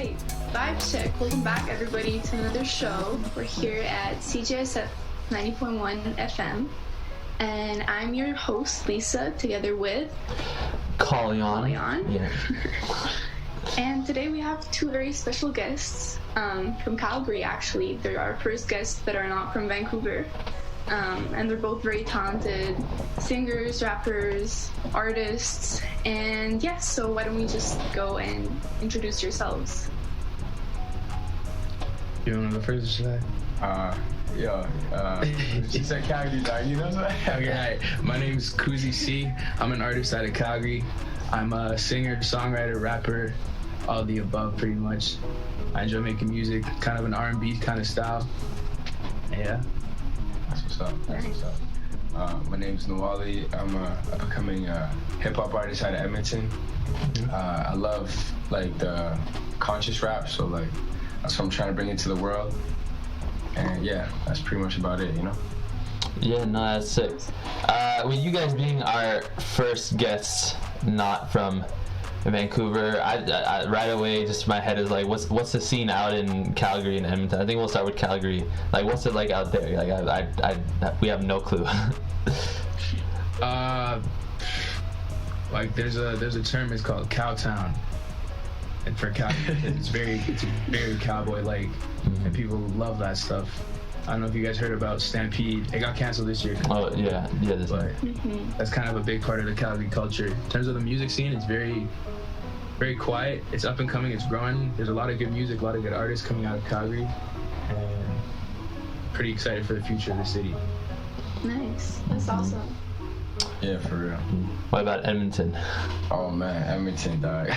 Alright, VibeCheck. Welcome back everybody to another show. We're here at CJSF 90.1 FM. And I'm your host, Lisa, together with Kalyan. Yeah. And today we have two very special guests from Calgary, actually. They're our first guests that are not from Vancouver. And they're both very talented singers, rappers, artists. And yes, so why don't we just go and introduce yourselves? You want to go first, should I? She said Calgary, dog, you know what? Okay, hi. My name is Kuzi Cee. I'm an artist out of Calgary. I'm a singer, songwriter, rapper, all the above pretty much. I enjoy making music, kind of an R&B kind of style. Yeah. That's what's up. My name's Ntwali. I'm a upcoming hip-hop artist out of Edmonton. I love like the conscious rap, so like that's what I'm trying to bring into the world. And yeah, that's pretty much about it, you know? Yeah, no, that's sick. With you guys being our first guests not from Vancouver, I right away just my head is like, what's the scene out in Calgary and Edmonton? I think we'll start with Calgary. Like, what's it like out there? Like, we have no clue. Like there's a term, it's called Cowtown. And for Calgary, it's very cowboy-like, and people love that stuff. I don't know if you guys heard about Stampede. It got canceled this year. Oh, yeah. But that's kind of a big part of the Calgary culture. In terms of the music scene, it's very, very quiet. It's up and coming. It's growing. There's a lot of good music, a lot of good artists coming out of Calgary, and pretty excited for the future of the city. Nice. That's awesome. Yeah, for real. What about Edmonton? Oh man, Edmonton, dog.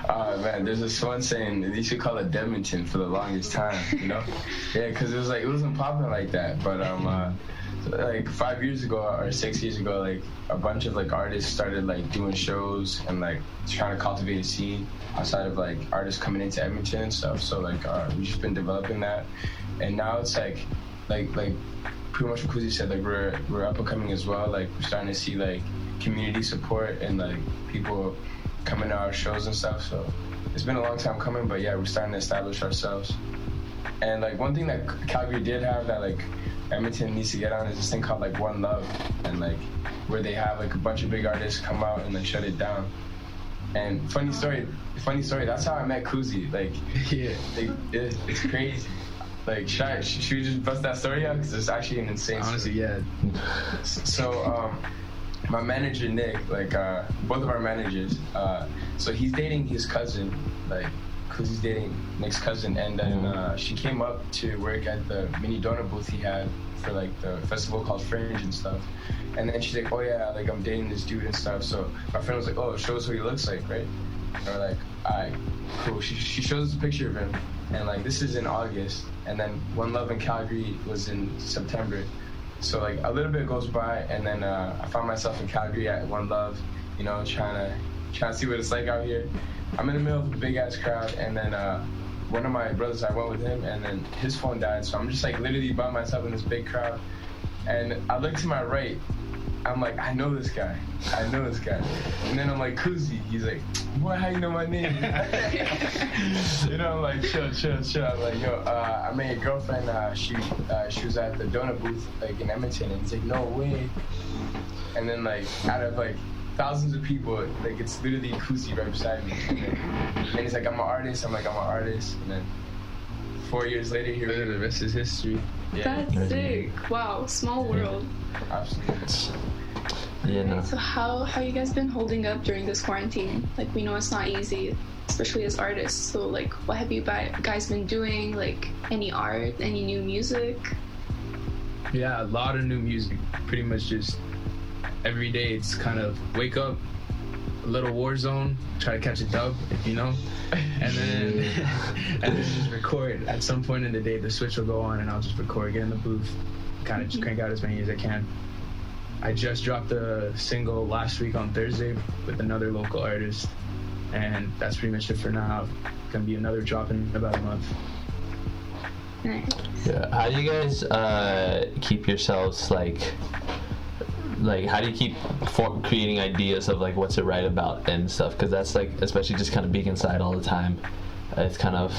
Man, there's this one saying they should call it Edmonton for the longest time, you know? Yeah, because it wasn't popular like that. But like 5 years ago or 6 years ago, like a bunch of like artists started like doing shows and like trying to cultivate a scene outside of like artists coming into Edmonton and stuff. So like we've just been developing that, and now it's like pretty much what Kuzi said, like we're up and coming as well. Like we're starting to see like community support and like people coming to our shows and stuff. So it's been a long time coming, but yeah, we're starting to establish ourselves. And like one thing that Calgary did have that like Edmonton needs to get on is this thing called like One Love, and like where they have like a bunch of big artists come out and like shut it down. And funny story, that's how I met Kuzi. Like yeah, it's crazy. Like, should we just bust that story out? Because it's actually an insane Honestly, story. Yeah. So, my manager, Nick, like, both of our managers, so he's dating his cousin, like, Kuzi's dating Nick's cousin, and then she came up to work at the mini donut booth he had for, like, the festival called Fringe and stuff. And then she's like, oh, yeah, like, I'm dating this dude and stuff. So my friend was like, oh, show us what he looks like, right? And we're like, all right, cool. She shows us a picture of him. And like this is in August, and then One Love in Calgary was in September. So like a little bit goes by, and then I found myself in Calgary at One Love, you know, trying to see what it's like out here. I'm in the middle of a big ass crowd, and then one of my brothers, I went with him, and then his phone died. So I'm just like literally by myself in this big crowd, and I look to my right. I'm like, I know this guy. And then I'm like, Kuzi. He's like, boy, how you know my name? You know, I'm like, chill. I'm like, yo, I met your girlfriend. She was at the donut booth, like, in Edmonton. And he's like, no way. And then, like, out of, like, thousands of people, like, it's literally Kuzi right beside me. And he's like, I'm an artist. I'm like, I'm an artist. And then 4 years later, here The rest is history. Yeah. That's sick. Wow, small world. Absolutely. Yeah, no. So how you guys been holding up during this quarantine? Like, we know it's not easy, especially as artists. So like, what have you guys been doing? Like, any art, any new music? Yeah, a lot of new music. Pretty much just every day it's kind of wake up, a little war zone, try to catch a dub, you know, and then just record. At some point in the day, the switch will go on, and I'll just record, get in the booth, kind of just crank out as many as I can. I just dropped a single last week on Thursday with another local artist, and that's pretty much it for now. Gonna be another drop in about a month. Nice. Yeah. How do you guys keep yourselves like how do you keep creating ideas of like what to write about and stuff? Because that's like, especially just kind of being inside all the time, it's kind of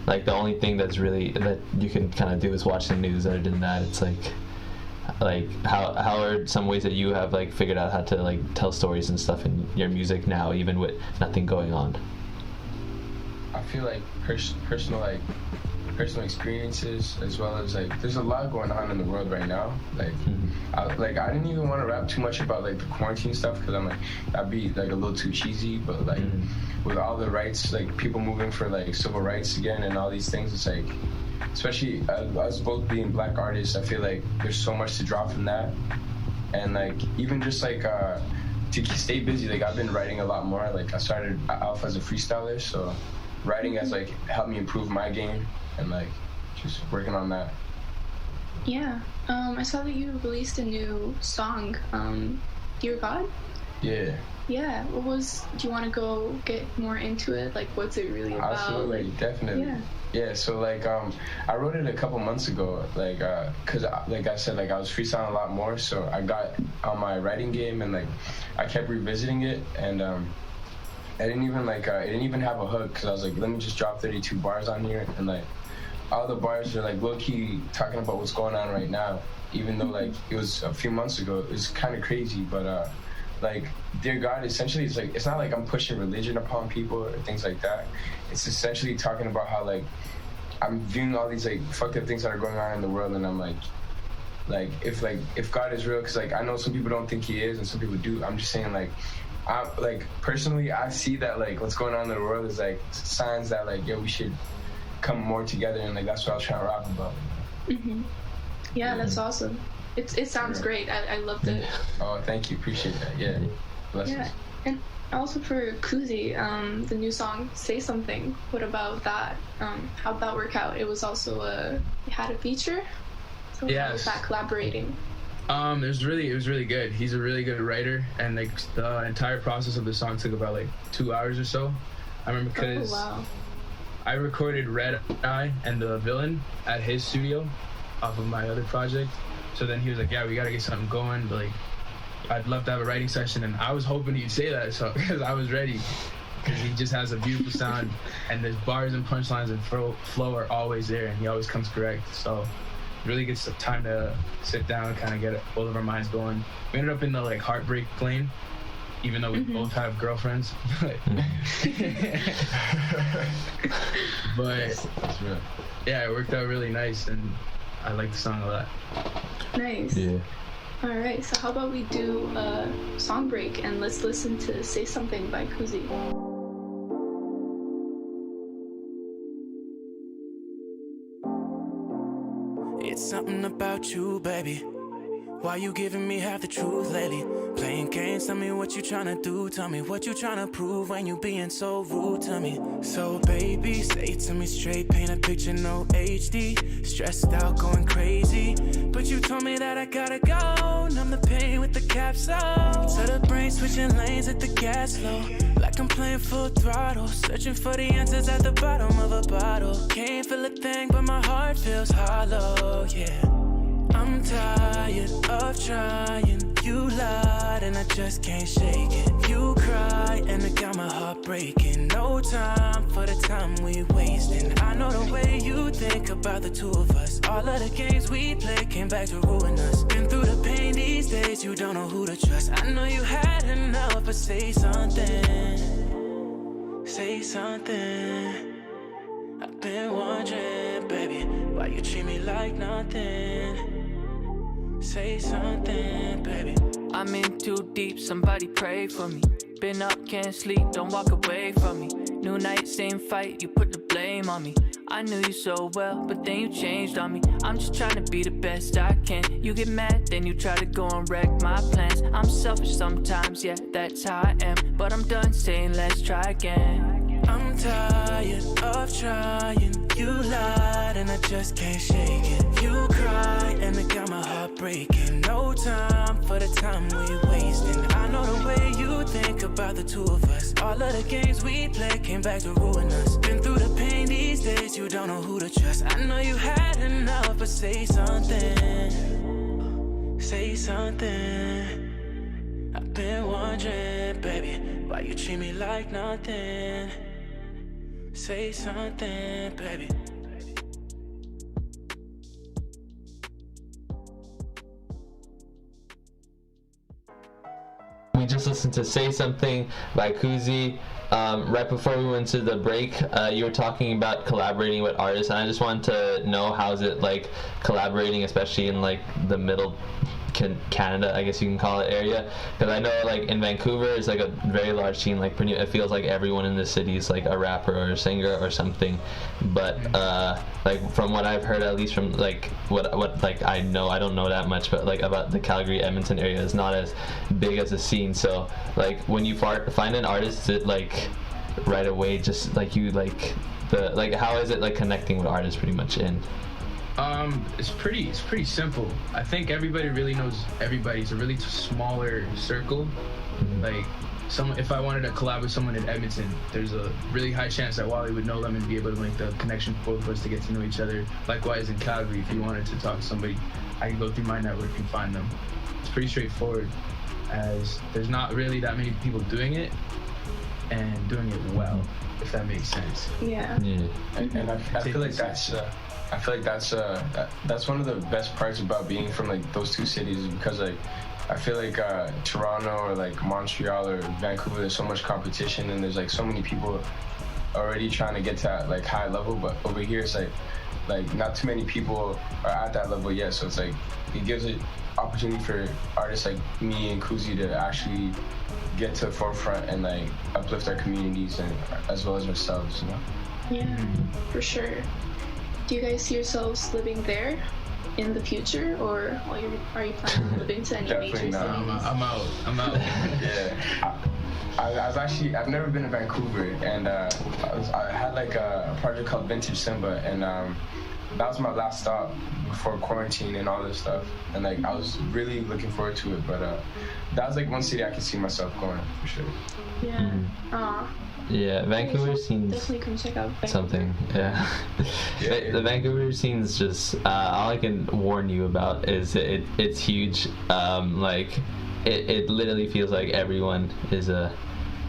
like the only thing that's really that you can kind of do is watch the news. Other than that, it's like how are some ways that you have like figured out how to like tell stories and stuff in your music now, even with nothing going on? I feel like personal experiences, as well as like there's a lot going on in the world right now. Like I didn't even want to rap too much about like the quarantine stuff, because I'm like, that'd be like a little too cheesy. But like with all the rights, like people moving for like civil rights again and all these things, it's like, especially us both being black artists, I feel like there's so much to draw from that. And like even just like to stay busy, like I've been writing a lot more. Like I started off as a freestyler, so writing has like helped me improve my game, and like just working on that. Yeah. I saw that you released a new song, Dear God? Yeah. Yeah. Do you want to go get more into it? Like, what's it really about? Absolutely, like, definitely. Yeah, so like I wrote it a couple months ago, like cause like I said, like I was freestyling a lot more, so I got on my writing game, and like I kept revisiting it, and I didn't even have a hook, cause I was like, let me just drop 32 bars on here, and like all the bars are like low-key talking about what's going on right now, even though like it was a few months ago. It was kind of crazy, but like Dear God, essentially it's like, it's not like I'm pushing religion upon people or things like that. It's essentially talking about how like I'm viewing all these like fucked up things that are going on in the world, and I'm like if God is real, because like I know some people don't think he is and some people do. I'm just saying like personally I see that like what's going on in the world is like signs that like, we should come more together, and like that's what I was trying to rap about. Yeah, that's awesome. It sounds great. I loved it. Oh, thank you, appreciate that. Yeah, blessings. Yeah, and also for Kuzi, the new song "Say Something." What about that? How'd that work out? It was also it had a feature. So how was that collaborating? It was really good. He's a really good writer, and like the entire process of the song took about like 2 hours or so. I remember because I recorded Red Eye and the Villain at his studio off of my other project. So then he was like, we gotta get something going, but like I'd love to have a writing session, and I was hoping he'd say that, so because I was ready, because he just has a beautiful sound, and his bars and punchlines and flow are always there, and he always comes correct. So really good time to sit down and kind of get both of our minds going. We ended up in the like heartbreak plane, even though we both have girlfriends. But yeah, it worked out really nice, and I like the song a lot. Nice. Yeah. All right, so how about we do a song break, and let's listen to "Say Something" by Kuzi. It's something about you, baby. Why you giving me half the truth lately? Playing games, tell me what you tryna do. Tell me what you tryna prove when you being so rude to me. So baby, say it to me straight. Paint a picture, no HD. Stressed out, going crazy. But you told me that I gotta go. Numb the pain with the caps off. Set the brain switching lanes at the gas low. Like I'm playing full throttle. Searching for the answers at the bottom of a bottle. Can't feel a thing, but my heart feels hollow, yeah. I'm tired of trying. You lied and I just can't shake it. You cry and it got my heart breaking. No time for the time we wasting. I know the way you think about the two of us. All of the games we played came back to ruin us. Been through the pain these days, you don't know who to trust. I know you had enough, but say something. Say something. I've been wondering, baby, why you treat me like nothing. Say something, baby. I'm in too deep, somebody pray for me. Been up, can't sleep, don't walk away from me. New night, same fight, you put the blame on me. I knew you so well, but then you changed on me. I'm just trying to be the best I can. You get mad, then you try to go and wreck my plans. I'm selfish sometimes, yeah, that's how I am. But I'm done saying let's try again. I'm tired of trying. You lied and I just can't shake it. You cry and it got my heart breaking. No time for the time we wasting. I know the way you think about the two of us. All of the games we played came back to ruin us. Been through the pain these days, you don't know who to trust. I know you had enough, but say something. Say something. I've been wondering, baby, why you treat me like nothing. Say something, baby. We just listened to Say Something by Kuzi. Right before we went to the break, you were talking about collaborating with artists, and I just wanted to know, how's it like collaborating, especially in like the middle Canada, I guess you can call it, area? Because I know like in Vancouver it's like a very large scene, like it feels like everyone in the city is like a rapper or a singer or something, but like from what I've heard, at least from like what like I don't know that much, but like about the Calgary Edmonton area is not as big as a scene. So like when you find an artist, is it like right away just like you like the like how is it like connecting with artists pretty much in? It's pretty simple. I think everybody really knows everybody. It's a really smaller circle. Like, if I wanted to collab with someone in Edmonton, there's a really high chance that Wally would know them and be able to make the connection for both of us to get to know each other. Likewise in Calgary, if you wanted to talk to somebody, I can go through my network and find them. It's pretty straightforward, as there's not really that many people doing it and doing it well, if that makes sense. Yeah. And I feel like that's one of the best parts about being from like those two cities, because like I feel like Toronto or like Montreal or Vancouver, there's so much competition and there's like so many people already trying to get to that like high level, but over here it's like not too many people are at that level yet, so it's like it gives it opportunity for artists like me and Kuzi to actually get to the forefront and like uplift our communities and as well as ourselves, you know? Yeah, for sure. Do you guys see yourselves living there in the future, or are you planning on moving to any Definitely major not. cities? I'm out. Yeah. I've never been to Vancouver, and I had like a project called Vintage Simba, and that was my last stop before quarantine and all this stuff, and like I was really looking forward to it, but that was like one city I could see myself going for sure. Yeah. Yeah, Vancouver seems definitely come check out Vancouver. something. Yeah, the Vancouver scene is just all I can warn you about is it's huge. Like it literally feels like everyone is a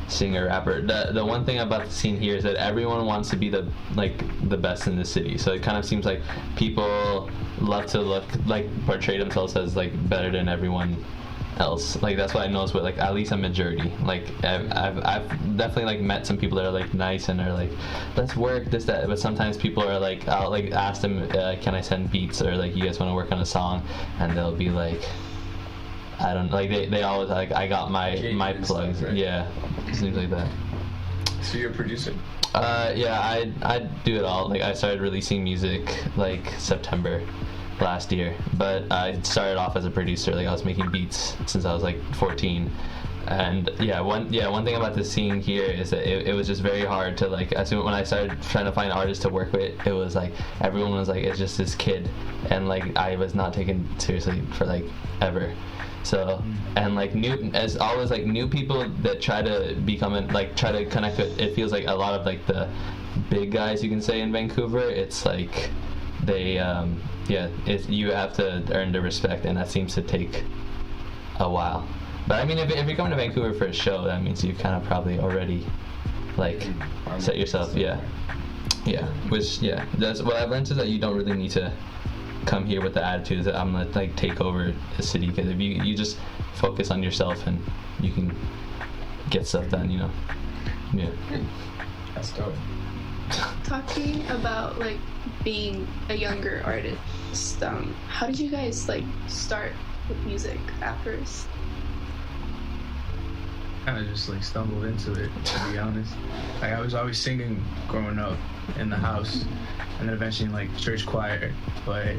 singer rapper. The one thing about the scene here is that everyone wants to be the best in the city. So it kind of seems like people love to portray themselves as like better than everyone else. Like that's what I noticed with like at least a majority. Like I've definitely like met some people that are like nice and are like, let's work this that, but sometimes people are like, I'll like ask them, can I send beats, or like you guys want to work on a song, and they'll be like, I don't like, they always like, I got my plugs, stuff, right? Yeah, things like that. So you're a producer? Yeah, I do it all. Like I started releasing music like September last year, but I started off as a producer. Like I was making beats since I was like 14, and one thing about the scene here is that it was just very hard to like, as soon when I started trying to find artists to work with, it was like everyone was like, it's just this kid, and like I was not taken seriously for like ever. So, and like as always, like new people that try to try to connect with, it feels like a lot of like the big guys, you can say, in Vancouver, it's like they you have to earn the respect, and that seems to take a while. But I mean, if you're coming to Vancouver for a show, that means you've kind of probably already like set yourself, which that's what I've learned, is that you don't really need to come here with the attitude that I'm gonna like take over the city, because if you just focus on yourself and you can get stuff done, you know. Yeah, That's dope. Talking about like being a younger artist, how did you guys like start with music at first? Kind of just like stumbled into it, to be honest. Like I was always singing growing up in the house, and then eventually in like church choir, but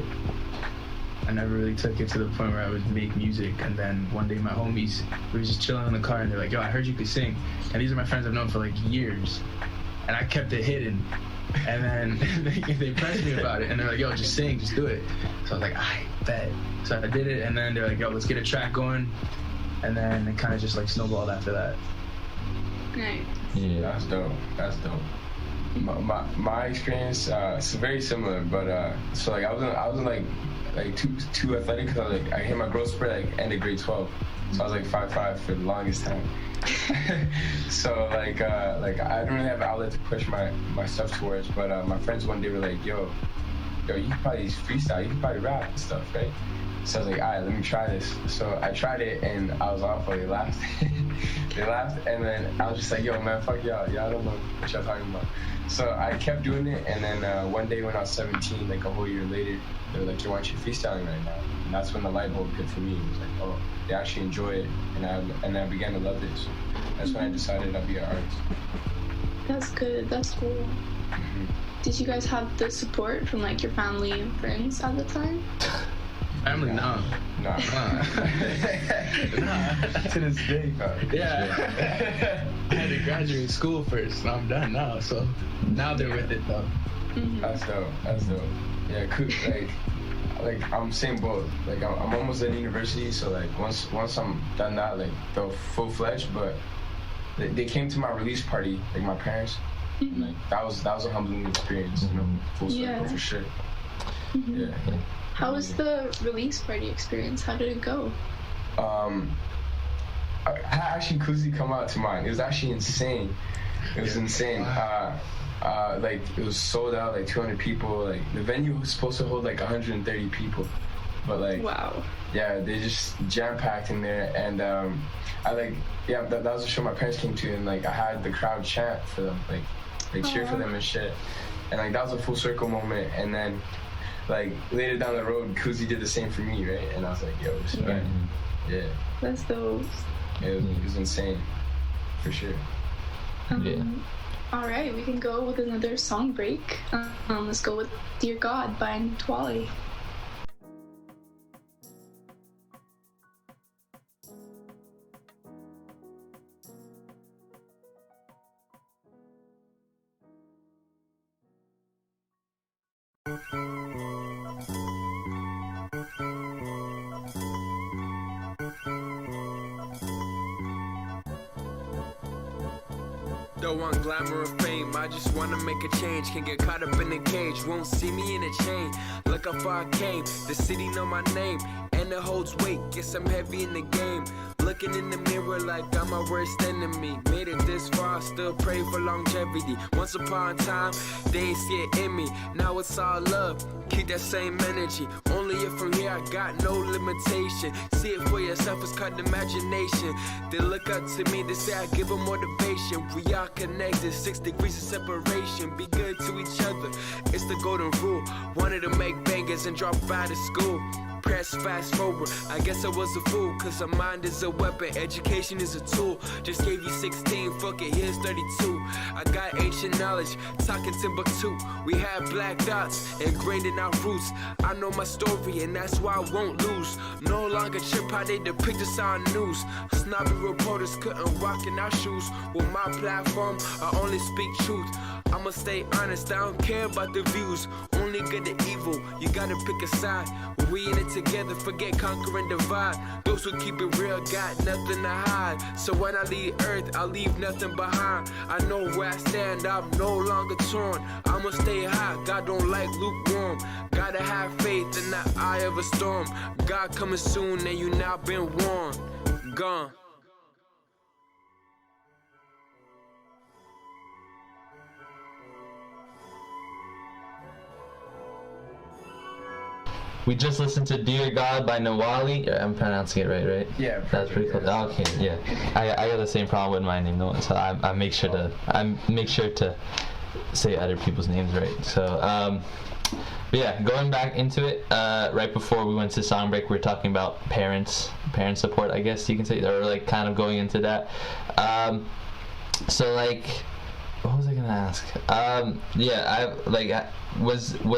I never really took it to the point where I would make music. And then one day my homies, we were just chilling in the car, and they're like, yo, I heard you could sing. And these are my friends I've known for like years, and I kept it hidden. And then they pressed me about it, and they're like, yo, just sing, just do it. So I was like, I bet. So I did it, and then they're like, yo, let's get a track going. And then it kind of just like snowballed after that. Nice. Yeah, That's dope. My experience is very similar, but so like I wasn't like too athletic, because I hit my growth spurt like end of grade 12, So I was like 5'5" for the longest time. So like I don't really have an outlet to push my stuff towards, but my friends one day were like, yo, you can probably freestyle, you can probably rap and stuff, right? So I was like, alright, let me try this. So I tried it and I was awful. They laughed. They laughed, and then I was just like, yo, man, fuck y'all. Y'all don't know what y'all talking about. So I kept doing it, and then one day when I was 17, like a whole year later, they were like, yo, why aren't you freestyling right now? And that's when the light bulb hit for me. It was like, oh, they actually enjoy it, and I began to love it. So that's when I decided I'd be an artist. That's good. That's cool. Mm-hmm. Did you guys have the support from like your family and friends at the time? Family, no. Nah. To this day, Yeah. I had to graduate school first, and I'm done now. So now they're with it though. Mm-hmm. That's dope. Yeah, like I'm same boat. Like I'm almost at university, so like once I'm done that, like they'll full-fledged. But they came to my release party, like my parents. Mm-hmm. Like that was a humbling experience, you know, full circle for sure. Mm-hmm. Yeah. How was the release party experience? How did it go? I actually Kuzi come out to mine. It was actually insane. It was insane. Like it was sold out, like 200 people. Like the venue was supposed to hold like 130 people, but like wow. Yeah, they just jam packed in there, and that was the show my parents came to, and like I had the crowd chant for them, like cheer for them and shit, and like that was a full circle moment, and then. Like later down the road, Kuzi did the same for me, right? And I was like, yo, respect. Yeah. That's dope. It was insane, for sure. All right, we can go with another song break. Let's go with Dear God by Ntwali. Don't want glamour or fame, I just wanna make a change. Can't get caught up in a cage, won't see me in a chain. Look how far I came, the city know my name, and it holds weight, guess I'm heavy in the game. Looking in the mirror like I'm my worst enemy. Made it this far, still pray for longevity. Once upon a time, they ain't see it in me. Now it's all love, keep that same energy. Only if from here I got no limitation. See it for yourself, it's called imagination. They look up to me, they say I give them motivation. We all connected, 6 degrees of separation. Be good to each other, it's the golden rule. Wanted to make bangers and drop out of school. Press fast forward, I guess I was a fool. Cause a mind is a weapon, education is a tool. Just gave you 16, fuck it, here's 32. I got ancient knowledge, talking Timbuktu. We have black dots ingrained in our roots. I know my story and that's why I won't lose. No longer trip how they depict us on news. Snobby reporters couldn't walk in our shoes. With my platform, I only speak truth. I'ma stay honest, I don't care about the views. Only good to evil, you gotta pick a side. When we in it together, forget conquer and divide. Those who keep it real got nothing to hide. So when I leave earth, I leave nothing behind. I know where I stand, I'm no longer torn. I'ma stay hot, God don't like lukewarm. Gotta have faith in the eye of a storm. God coming soon and you now been warned. Gone. We just listened to Dear God by Ntwali. I'm pronouncing it right? Yeah. That's pretty close. Oh, okay, yeah. I got the same problem with my name, though, so I make sure to say other people's names right. So, but yeah, going back into it, right before we went to song break, we were talking about parent support, I guess you can say, or like kind of going into that. So like, what was I gonna ask?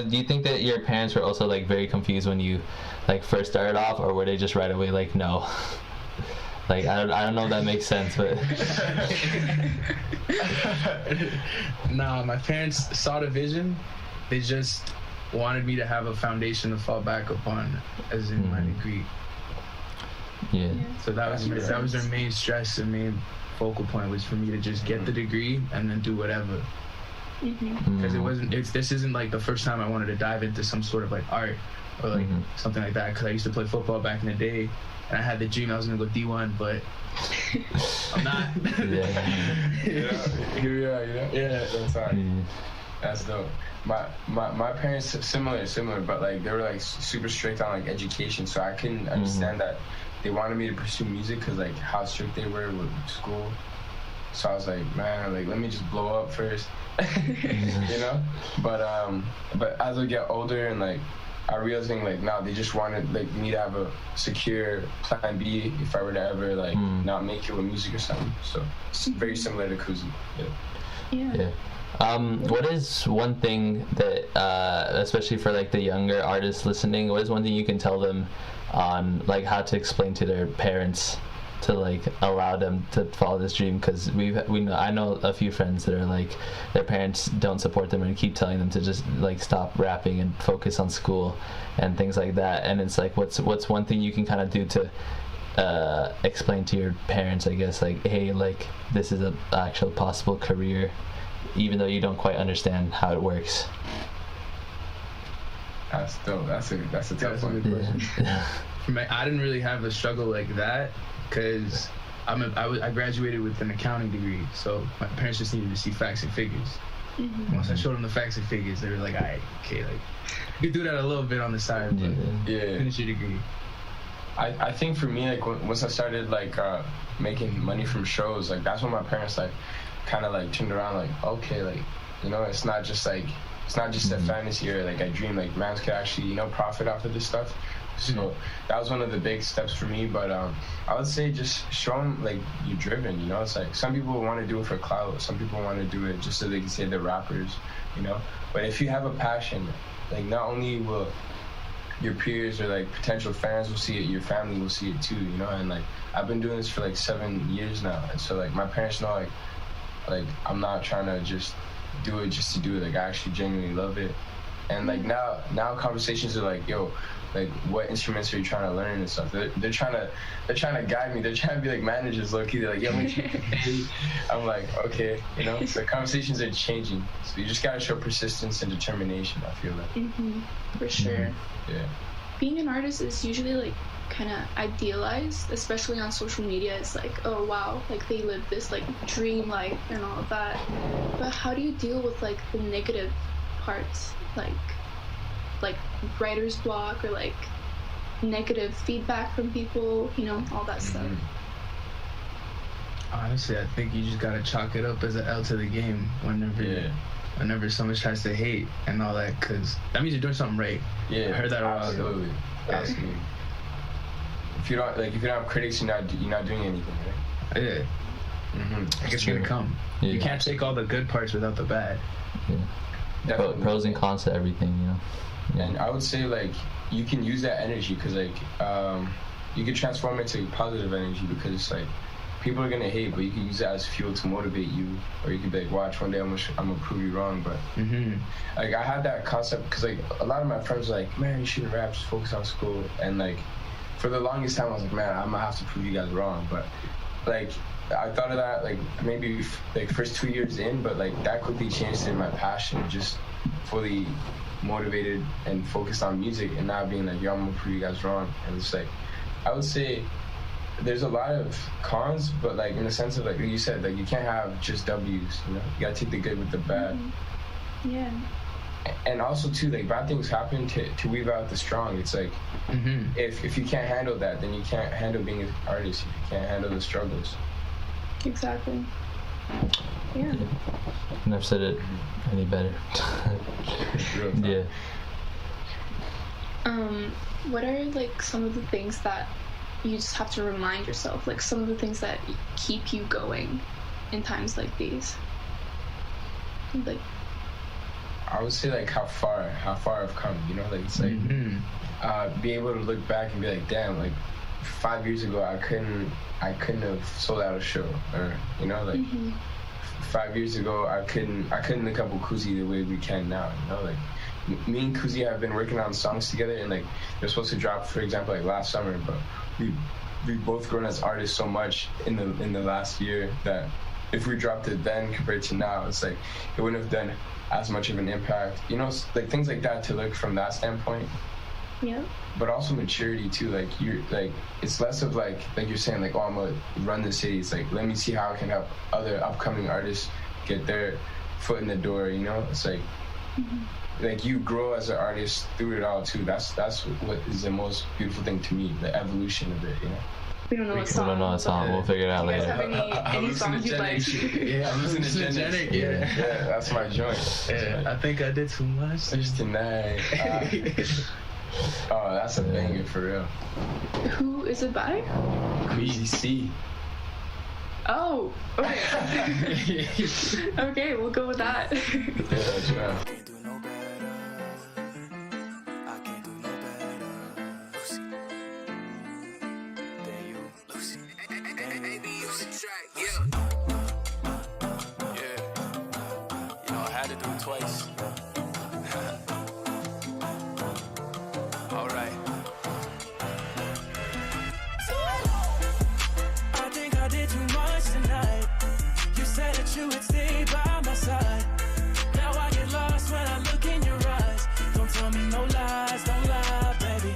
Do you think that your parents were also like very confused when you like first started off, or were they just right away like no? Like I don't know if that makes sense, but Nah, my parents saw the vision. They just wanted me to have a foundation to fall back upon, as in my degree. Yeah. So that was their main stress and main focal point, was for me to just get the degree and then do whatever. because this isn't like the first time I wanted to dive into some sort of like art or like something like that, because I used to play football back in the day and I had the dream I was gonna go D1, but I'm not. Here we are, yeah, that's hard. That's dope. My parents similar, but like they were like super strict on like education, so I couldn't understand that they wanted me to pursue music because like how strict they were with school. So I was like, man, like let me just blow up first, you know. But as I get older and like I realizing like now they just wanted like me to have a secure plan B if I were to ever like not make it with music or something. So it's very similar to Kuzi. Yeah. What is one thing that, especially for like the younger artists listening, what is one thing you can tell them on like how to explain to their parents to like allow them to follow this dream? Because I know a few friends that are like their parents don't support them and keep telling them to just like stop rapping and focus on school and things like that. And it's like, what's one thing you can kind of do to explain to your parents, I guess, like, hey, like this is a actual possible career, even though you don't quite understand how it works? That's dope. That's a tough one. I didn't really have a struggle like that because I graduated with an accounting degree, so my parents just needed to see facts and figures. Once I showed them the facts and figures, they were like, all right, okay, like you could do that a little bit on the side, but finish your degree. I think for me, like once I started like making money from shows, like that's when my parents like kind of like turned around, like, okay, like, you know, it's not just a fantasy or like a dream, like man could actually, you know, profit off of this stuff. So that was one of the big steps for me. But I would say just show them like you're driven, you know. It's like some people want to do it for clout, some people want to do it just so they can say they're rappers, you know. But if you have a passion, like not only will your peers or like potential fans will see it, your family will see it too, you know. And like I've been doing this for like 7 years now, and so like my parents know like I'm not trying to just do it just to do it. Like I actually genuinely love it. And like now conversations are like, yo, like what instruments are you trying to learn and stuff. They're trying to guide me. They're trying to be like managers, low key. They're like, yo, I'm like, okay, you know. So conversations are changing. So you just gotta show persistence and determination, I feel like. For sure. Yeah. Being an artist is usually like kind of idealized, especially on social media. It's like, oh wow, like they live this like dream life and all of that. But how do you deal with like the negative parts, like writer's block or like negative feedback from people, you know, all that stuff? Honestly, I think you just gotta chalk it up as an L to the game whenever someone tries to hate and all that, because that means you're doing something right. Yeah, I heard that a while ago. Absolutely. If you don't have critics, you're not doing anything, right? Yeah. I guess you're gonna come. You can't take all the good parts without the bad. Pros and cons to everything, you know. And I would say like you can use that energy because like you can transform it to positive energy, because it's like people are gonna hate, but you can use that as fuel to motivate you, or you could be like, watch, one day I'm gonna prove you wrong. But like I had that concept because like a lot of my friends were like, man, you shouldn't rap, just focus on school. And like for the longest time I was like, man, I'm gonna have to prove you guys wrong. But like I thought of that like maybe like first 2 years in, but like that quickly changed to my passion, just fully motivated and focused on music, and not being like, yo, I'm gonna prove you guys wrong. And it's like I would say there's a lot of cons, but like in the sense of like you said, like you can't have just W's, you know. You gotta take the good with the bad. Yeah. And also too, like bad things happen to weave out the strong. It's like if you can't handle that, then you can't handle being an artist. If you can't handle the struggles. Exactly. Yeah. Never said it any better. Yeah. What are like some of the things that you just have to remind yourself, like some of the things that keep you going in times like these? Like I would say like how far I've come, you know, like it's like be able to look back and be like, damn, like 5 years ago I couldn't have sold out a show, or you know, like 5 years ago I couldn't link up with Kuzi the way we can now, you know. Like me and Kuzi have been working on songs together, and like they're supposed to drop, for example, like last summer, but we've both grown as artists so much in the last year that if we dropped it then compared to now, it's like it wouldn't have done as much of an impact. You know, like things like that to look from that standpoint. Yeah. But also maturity too. Like you're like, it's less of like you're saying like, oh, I'm gonna run the city. It's like, let me see how I can help other upcoming artists get their foot in the door. You know, it's like. Like you grow as an artist through it all too. That's what is the most beautiful thing to me, the evolution of it, you know. We don't know what song. We don't know what song. We'll figure it out Do you guys later. have any songs you'd like? Yeah, hallucinogenic. Yeah, that's my joint. Yeah, I think I did too much. Just tonight. Oh, that's a banger for real. Who is it by? Kuzi Cee. Oh, okay. Okay, we'll go with that. Yeah. Can't do no better. I can't do no better. Lucy. Than you, Lucy. Than you, Lucy. Yeah. You know, I had to do it twice. All right. I think I did too much tonight. You said that you would stay by my side. Now I get lost when I look in your eyes. Don't tell me no lies, don't lie, baby.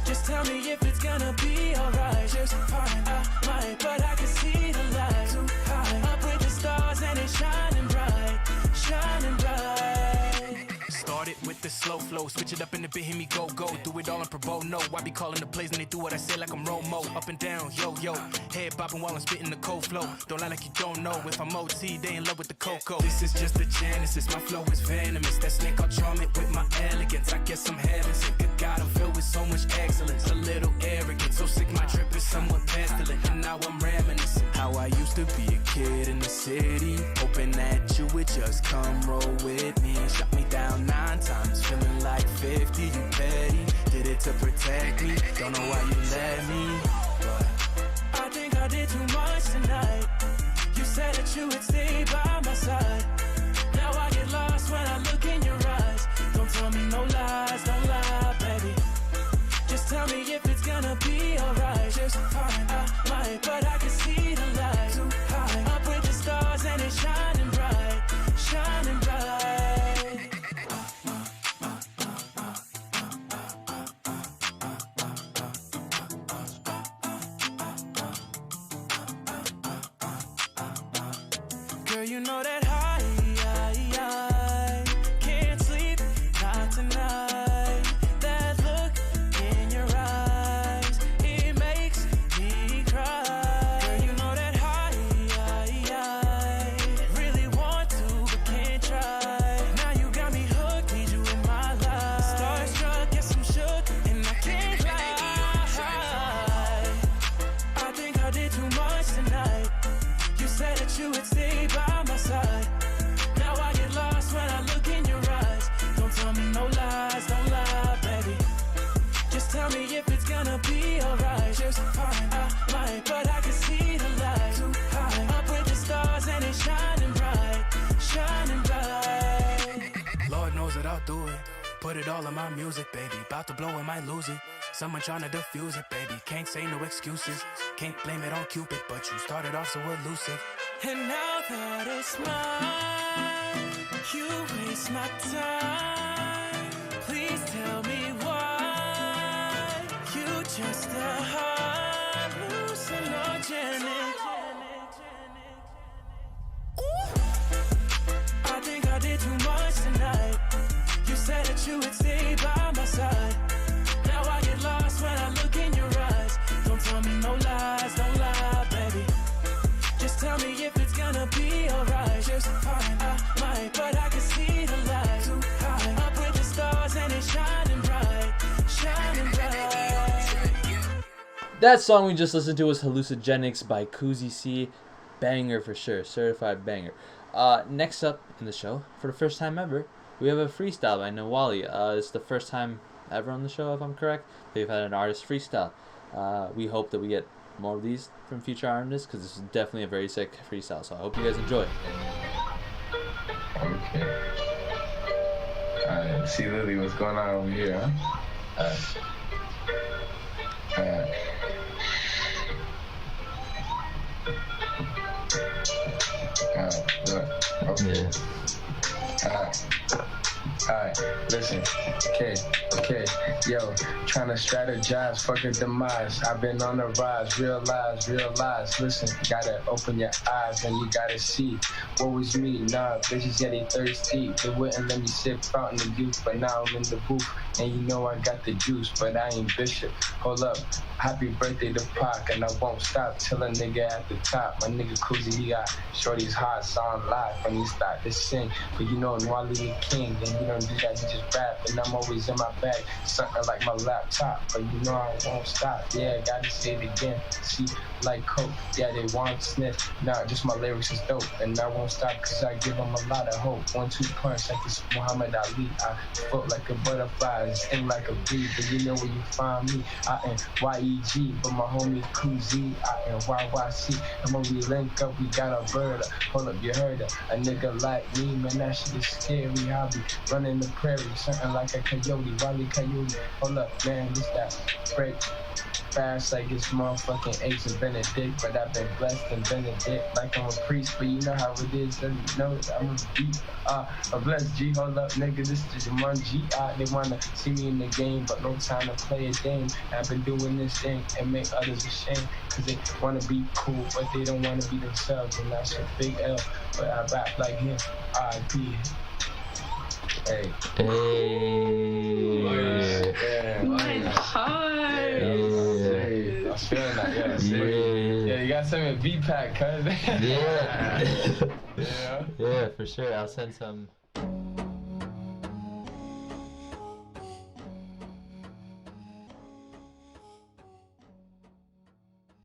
Just tell me if it's gonna be alright. Just fine, I might, but I can see the light. Too high, up with the stars and it's shining bright, shining bright. Started with the slow flow, switch it up in the bit, hear me go, go. Do it all in pro bono. I be calling the plays and they do what I say like I'm Romo. Up and down, yo, yo. Head bopping while I'm spitting the cold flow. Don't lie like you don't know. If I'm OT, they in love with the cocoa. This is just the genesis, my flow is venomous. That snake, I'll charm it with my elegance. I guess I'm heaven sick. Good God, I'm filled with so much excellence. A little arrogant, so sick my trip is somewhat pestilent. And now I'm reminiscing how I used to be a kid in the city, hoping that you would just come roll with me. Shut me down 9 times, feeling like 50. You petty, did it to protect me. Don't know why you let me, but I think I did too much tonight. You said that you would stay by my side. Now I get lost when I look in your eyes. Don't tell me no lies, don't lie, baby. Just tell me if it's gonna be alright. Just fine, I might, but I can see the light. Too high, up with the stars and it's shining bright, shining bright. Girl, you know that I can't sleep, not tonight. That look in your eyes, it makes me cry. Girl, you know that I really want to, but can't try. Now you got me hooked, need you in my life. Starstruck, yes I'm shook, and I can't lie. I think I did too much tonight. You said that you would stay by my side. Now I get lost when I look in your eyes. Don't tell me no lies, don't lie, baby. Just tell me if it's gonna be alright. Just fine, I might, but I can see the light. Too high, up with the stars and it's shining bright, shining bright. Lord knows that I'll do it. Put it all in my music, baby. About to blow, I might lose it. Someone trying to defuse it, baby. Can't say no excuses. Can't blame it on Cupid, but you started off so elusive. And now that it's mine, you waste my time. Please tell me why. You just a hallucinogenic. I think I did too much tonight. You said that you would stay by my side. Now I get lost when I look in your eyes. Don't tell me no lies, don't lie, baby. Just tell me if it's gonna be alright. Just fine, I might, but I can see the light. Too high, up with the stars and it's shining bright, shining bright. That song we just listened to was Hallucinogenics by Kuzi Cee. Banger for sure, certified banger. Next up in the show, for the first time ever, we have a freestyle by Ntwali. It's the first time ever on the show, if I'm correct. They've had an artist freestyle. We hope that we get more of these from future artists, because this is definitely a very sick freestyle, so I hope you guys enjoy. Okay. Alright, see Lily, what's going on over here, huh? Alright. Yeah. Alright, listen, okay, yo, tryna strategize, fuck a demise. I've been on the rise, realize, listen, gotta open your eyes and you gotta see what was me. Nah, bitches, yeah, they thirsty. They wouldn't let me sip out in the youth, but now I'm in the booth. And you know I got the juice, but I ain't Bishop. Hold up, happy birthday to Pac, and I won't stop till a nigga at the top. My nigga Kuzi, he got shorty's hot sound live when he start to sing. But you know Ntwali the king, and he don't do that, he just rap. And I'm always in my bag, something like my laptop. But you know I won't stop, yeah, gotta say it again. See, like Coke, yeah, they want sniff. Nah, just my lyrics is dope, and I won't stop cause I give them a lot of hope. 1-2 punch like it's Muhammad Ali. I float like a butterfly, sting like a bee. But you know where you find me, I am YEG. But my homie Kuzi, I am YYC. And when we link up, we got a bird. Hold up, you heard it. A nigga like me, man, that shit is scary. I be running the prairie, something like a coyote, Wally Coyote. Hold up, man, this that break. Fast like it's motherfucking eggs and Benedict, but I've been blessed and Benedict like I'm a priest, but you know how it is. You know I'm a beat, a blessed G. Hold up, nigga, this is the one G. They wanna see me in the game, but no time to play a game. I've been doing this thing and make others ashamed, cause they wanna be cool, but they don't wanna be themselves, and that's a big L. But I rap like him, R.I.P. Hey. My heart. I was feeling that, yeah, you gotta send me a V-pack, cuz. Yeah. Yeah. Yeah, for sure. I'll send some